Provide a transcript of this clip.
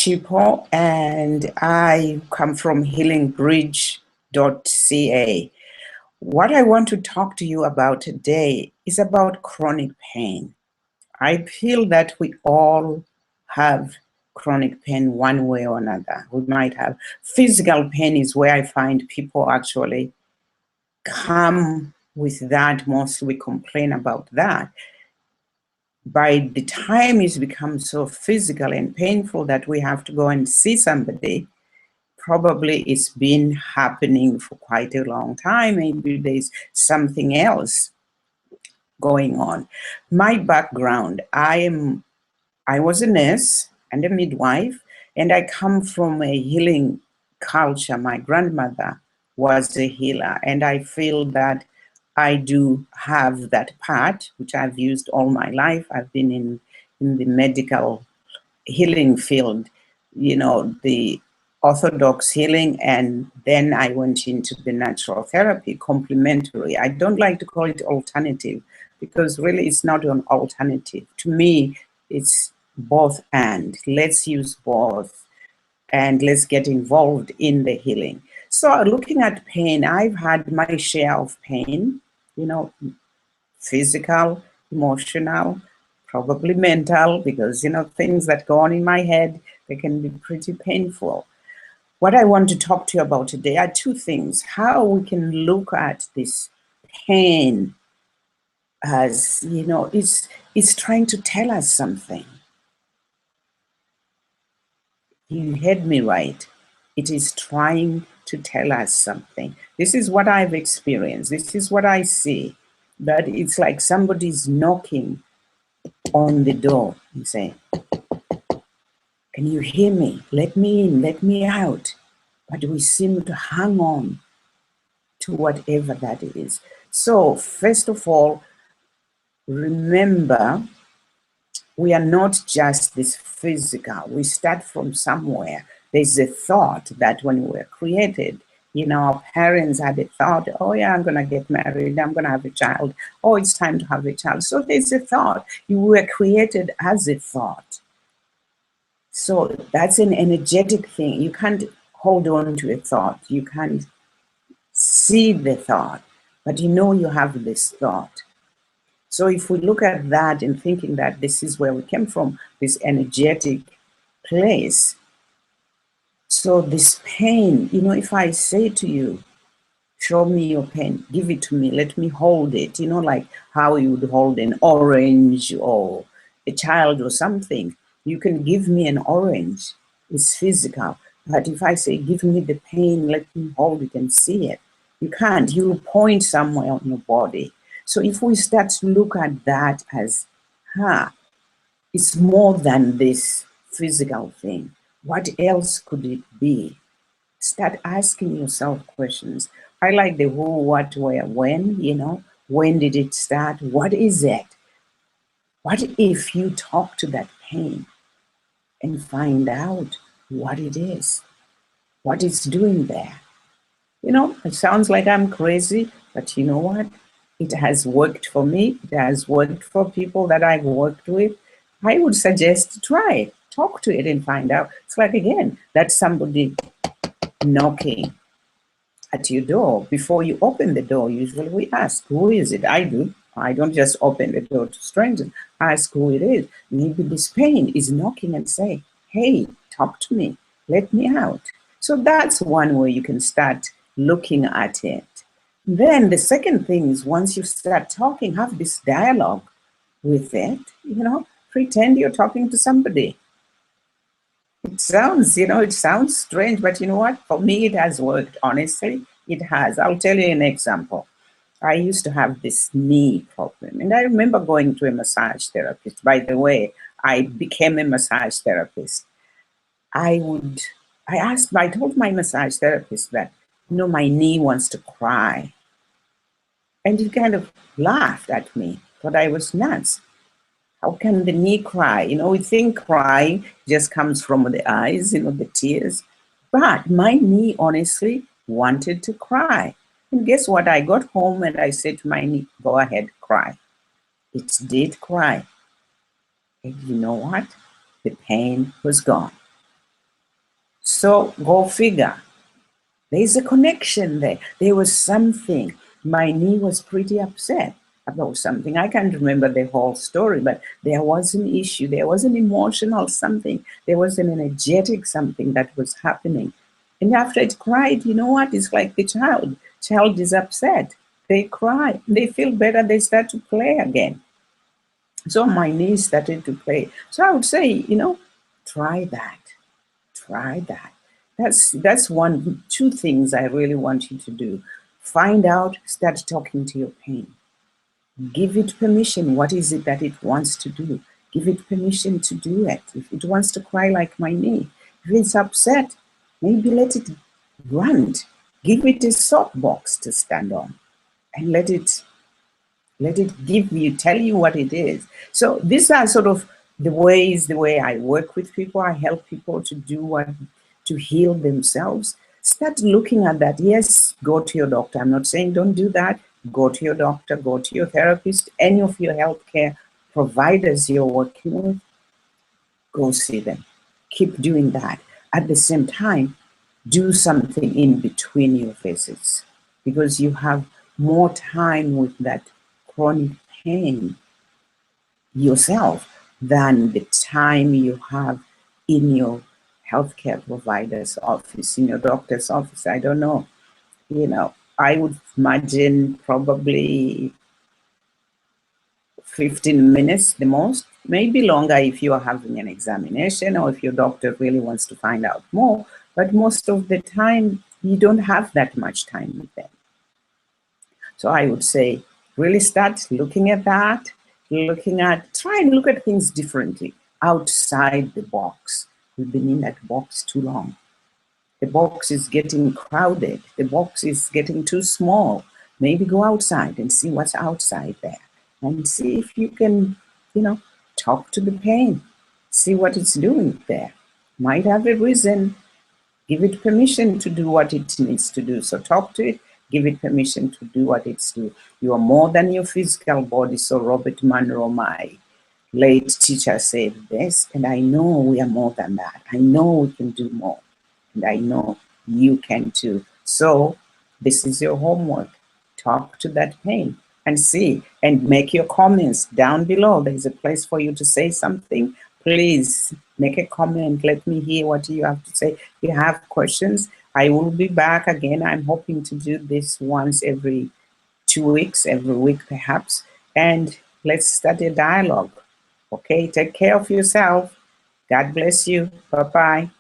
Chipo, and I come from healingbridge.ca. What I want to talk to you about today is about chronic pain. I feel that we all have chronic pain one way or another. We might have physical pain is where I find people actually come with that. Mostly we complain about that. By the time it's become so physical and painful that we have to go and see somebody, probably it's been happening for quite a long time. Maybe there's something else going on. My background, I was a nurse and a midwife, and I come from a healing culture. My grandmother was a healer, and I feel that I do have that part, which I've used all my life. I've been in the medical healing field, the orthodox healing, and then I went into the natural therapy, complementary. I don't like to call it alternative because really it's not an alternative. To me, it's both and. Let's use both and let's get involved in the healing. So looking at pain, I've had my share of pain, physical, emotional, probably mental, because, things that go on in my head, they can be pretty painful. What I want to talk to you about today are two things: how we can look at this pain as, it's trying to tell us something. You heard me right. It is trying to tell us something. This is what I've experienced. This is what I see. That it's like somebody's knocking on the door and saying, "Can you hear me? Let me in, let me out." But we seem to hang on to whatever that is. So first of all, remember, we are not just this physical. We start from somewhere. There's a thought that when we were created, our parents had a thought, oh yeah, I'm going to get married, I'm going to have a child, oh, it's time to have a child. So there's a thought. You were created as a thought. So that's an energetic thing. You can't hold on to a thought. You can't see the thought, but you have this thought. So if we look at that and thinking that this is where we came from, this energetic place. So this pain, if I say to you, show me your pain, give it to me, let me hold it, like how you would hold an orange or a child or something. You can give me an orange, it's physical. But if I say, give me the pain, let me hold it and see it, you can't. You'll point somewhere on your body. So if we start to look at that as, it's more than this physical thing. What else could it be? Start asking yourself questions. I like the who, what, where, when, when did it start? What is it? What if you talk to that pain and find out what it is? What it's doing there? It sounds like I'm crazy, but you know what? It has worked for me. It has worked for people that I've worked with. I would suggest try it. Talk to it and find out. It's like, again, that's somebody knocking at your door. Before you open the door, usually we ask, who is it? I do. I don't just open the door to strangers. Ask who it is. Maybe this pain is knocking and say, hey, talk to me. Let me out. So that's one way you can start looking at it. Then the second thing is, once you start talking, have this dialogue with it, pretend you're talking to somebody. It sounds strange, but you know what? For me, it has worked, honestly. It has. I'll tell you an example. I used to have this knee problem, and I remember going to a massage therapist. By the way, I became a massage therapist. I told my massage therapist that, my knee wants to cry. And he kind of laughed at me, thought I was nuts. How can the knee cry? We think crying just comes from the eyes, the tears. But my knee honestly wanted to cry. And guess what? I got home and I said to my knee, go ahead, cry. It did cry. And you know what? The pain was gone. So go figure. There's a connection there. There was something. My knee was pretty upset about something. I can't remember the whole story, but there was an issue. There was an emotional something. There was an energetic something that was happening. And after it cried, you know what? It's like the child. Child is upset. They cry. They feel better. They start to play again. So my knee started to play. So I would say, try that. Try that. That's two things I really want you to do. Find out, start talking to your pain. Give it permission. What is it that it wants to do? Give it permission to do it. If it wants to cry like my knee, if it's upset, maybe let it grunt. Give it a soapbox to stand on and let it tell you what it is. So these are sort of the way I work with people. I help people to heal themselves. Start looking at that. Yes, go to your doctor. I'm not saying don't do that. Go to your doctor, go to your therapist, any of your healthcare providers you're working with, go see them. Keep doing that. At the same time, do something in between your visits, because you have more time with that chronic pain yourself than the time you have in your healthcare provider's office, in your doctor's office. I don't know. I would imagine probably 15 minutes the most, maybe longer if you are having an examination or if your doctor really wants to find out more. But most of the time, you don't have that much time with them. So I would say, really start looking at that, try and look at things differently, outside the box. We've been in that box too long. The box is getting crowded. The box is getting too small. Maybe go outside and see what's outside there and see if you can, talk to the pain, see what it's doing there. Might have a reason. Give it permission to do what it needs to do. So talk to it, give it permission to do what it's doing. You are more than your physical body. So Robert Monroe, my late teacher, said this, and I know we are more than that. I know we can do more, and I know you can too. So this is your homework. Talk to that pain and see, and make your comments down below. There's a place for you to say something. Please make a comment. Let me hear what you have to say. If you have questions, I will be back again. I'm hoping to do this once every 2 weeks, every week perhaps, and let's start a dialogue. Okay, take care of yourself. God bless you. Bye-bye.